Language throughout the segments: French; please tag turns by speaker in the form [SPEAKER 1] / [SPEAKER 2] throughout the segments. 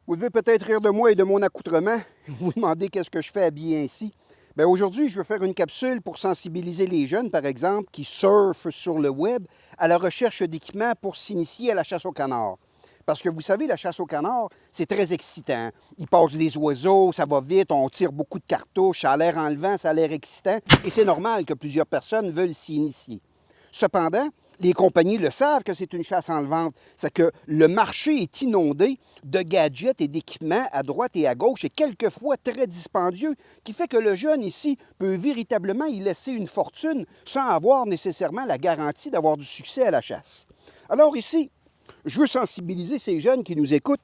[SPEAKER 1] Vous devez peut-être rire de moi et de mon accoutrement. Vous vous demandez qu'est-ce que je fais habillé ainsi. Bien, aujourd'hui, je veux faire une capsule pour sensibiliser les jeunes, par exemple, qui surfent sur le web à la recherche d'équipements pour s'initier à la chasse au canard. Parce que vous savez, la chasse au canard, c'est très excitant. Il passe des oiseaux, ça va vite, on tire beaucoup de cartouches, ça a l'air enlevant, ça a l'air excitant, et c'est normal que plusieurs personnes veulent s'y initier. Cependant, les compagnies le savent que c'est une chasse enlevante. C'est que le marché est inondé de gadgets et d'équipements à droite et à gauche, et quelquefois très dispendieux, qui fait que le jeune ici peut véritablement y laisser une fortune sans avoir nécessairement la garantie d'avoir du succès à la chasse. Alors ici, je veux sensibiliser ces jeunes qui nous écoutent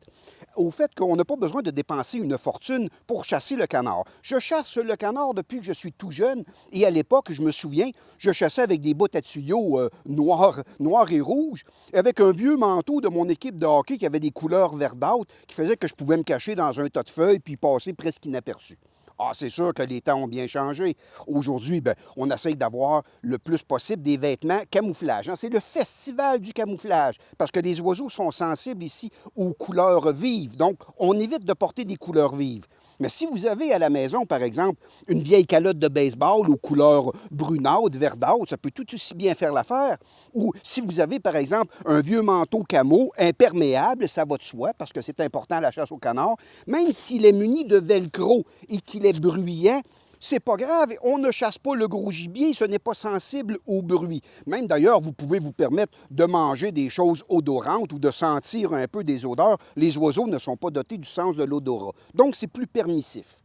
[SPEAKER 1] au fait qu'on n'a pas besoin de dépenser une fortune pour chasser le canard. Je chasse le canard depuis que je suis tout jeune et à l'époque, je me souviens, je chassais avec des bottes à tuyaux noirs et rouges, avec un vieux manteau de mon équipe de hockey qui avait des couleurs verdâtres qui faisait que je pouvais me cacher dans un tas de feuilles puis passer presque inaperçu. Ah, c'est sûr que les temps ont bien changé. Aujourd'hui, on essaye d'avoir le plus possible des vêtements camouflage. C'est le festival du camouflage, parce que les oiseaux sont sensibles ici aux couleurs vives. Donc, on évite de porter des couleurs vives. Mais si vous avez à la maison, par exemple, une vieille calotte de baseball aux couleurs brunâtres, verdâtres, ça peut tout aussi bien faire l'affaire. Ou si vous avez, par exemple, un vieux manteau camo imperméable, ça va de soi, parce que c'est important à la chasse au canard, même s'il est muni de velcro et qu'il est bruyant, c'est pas grave, on ne chasse pas le gros gibier, ce n'est pas sensible au bruit. Même d'ailleurs, vous pouvez vous permettre de manger des choses odorantes ou de sentir un peu des odeurs. Les oiseaux ne sont pas dotés du sens de l'odorat. Donc, c'est plus permissif.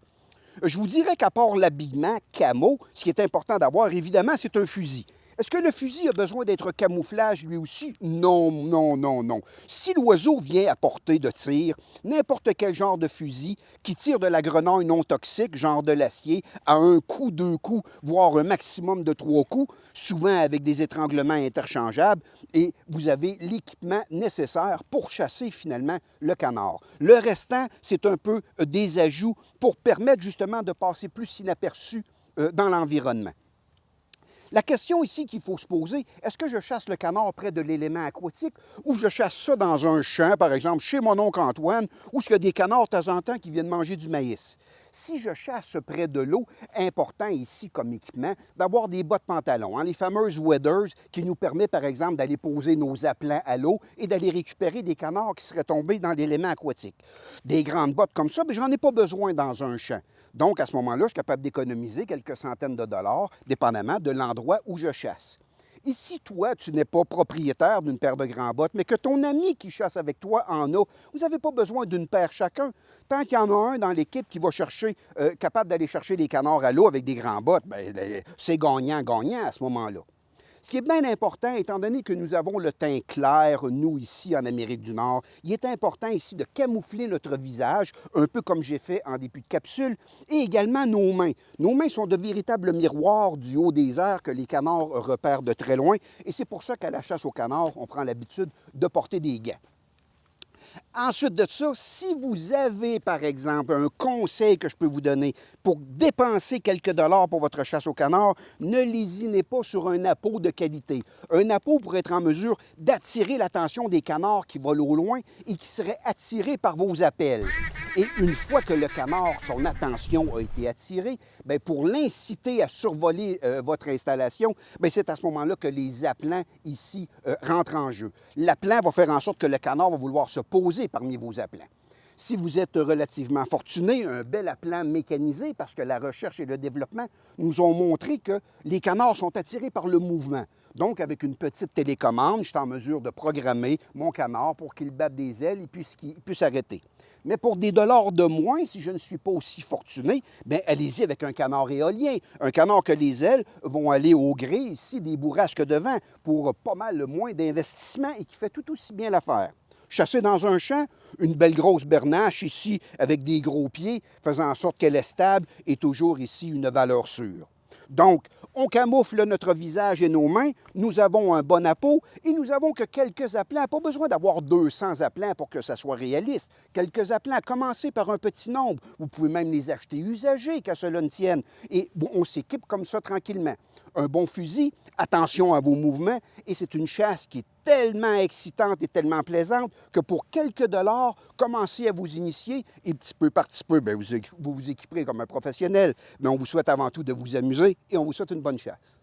[SPEAKER 1] Je vous dirais qu'à part l'habillement camo, ce qui est important d'avoir, évidemment, c'est un fusil. Est-ce que le fusil a besoin d'être camouflage lui aussi? Non, non, non, non. Si l'oiseau vient à portée de tir, n'importe quel genre de fusil qui tire de la grenouille non toxique, genre de l'acier, à un coup, deux coups, voire un maximum de trois coups, souvent avec des étranglements interchangeables, et vous avez l'équipement nécessaire pour chasser finalement le canard. Le restant, c'est un peu des ajouts pour permettre justement de passer plus inaperçu dans l'environnement. La question ici qu'il faut se poser, est-ce que je chasse le canard près de l'élément aquatique ou je chasse ça dans un champ, par exemple, chez mon oncle Antoine, où il y a des canards de temps en temps qui viennent manger du maïs? Si je chasse près de l'eau, important ici comme équipement d'avoir des bottes pantalons, les fameuses waders qui nous permettent par exemple d'aller poser nos appelants à l'eau et d'aller récupérer des canards qui seraient tombés dans l'élément aquatique. Des grandes bottes comme ça, j'en ai pas besoin dans un champ. Donc à ce moment-là, je suis capable d'économiser quelques centaines de dollars, dépendamment de l'endroit où je chasse. Et si toi, tu n'es pas propriétaire d'une paire de grands bottes, mais que ton ami qui chasse avec toi en a, vous n'avez pas besoin d'une paire chacun. Tant qu'il y en a un dans l'équipe qui va capable d'aller chercher des canards à l'eau avec des grands bottes, c'est gagnant-gagnant à ce moment-là. Ce qui est bien important, étant donné que nous avons le teint clair, nous, ici, en Amérique du Nord, il est important ici de camoufler notre visage, un peu comme j'ai fait en début de capsule, et également nos mains. Nos mains sont de véritables miroirs du haut des airs que les canards repèrent de très loin, et c'est pour ça qu'à la chasse aux canards, on prend l'habitude de porter des gants. Ensuite de ça, si vous avez, par exemple, un conseil que je peux vous donner pour dépenser quelques dollars pour votre chasse au canard, ne lésinez pas sur un appât de qualité. Un appât pour être en mesure d'attirer l'attention des canards qui volent au loin et qui seraient attirés par vos appels. Et une fois que le canard, son attention a été attirée, pour l'inciter à survoler votre installation, c'est à ce moment-là que les appelants ici rentrent en jeu. L'appelant va faire en sorte que le canard va vouloir se poser parmi vos appelants. Si vous êtes relativement fortuné, un bel appelant mécanisé, parce que la recherche et le développement nous ont montré que les canards sont attirés par le mouvement. Donc, avec une petite télécommande, je suis en mesure de programmer mon canard pour qu'il batte des ailes et qu'il puisse arrêter. Mais pour des dollars de moins, si je ne suis pas aussi fortuné, allez-y avec un canard éolien. Un canard que les ailes vont aller au gré ici des bourrasques de vent pour pas mal moins d'investissement et qui fait tout aussi bien l'affaire. Chasser dans un champ, une belle grosse bernache ici avec des gros pieds, faisant en sorte qu'elle est stable et toujours ici une valeur sûre. Donc, on camoufle notre visage et nos mains, nous avons un bon appât et nous avons que quelques appelants. Pas besoin d'avoir 200 appelants pour que ça soit réaliste. Quelques appelants, commencez par un petit nombre. Vous pouvez même les acheter usagés, qu'à cela ne tienne. Et on s'équipe comme ça tranquillement. un bon fusil, attention à vos mouvements, et c'est une chasse qui est tellement excitante et tellement plaisante que pour quelques dollars, commencez à vous initier et petit peu par petit peu, bien, vous vous équiperez comme un professionnel. Mais on vous souhaite avant tout de vous amuser et on vous souhaite une bonne chasse.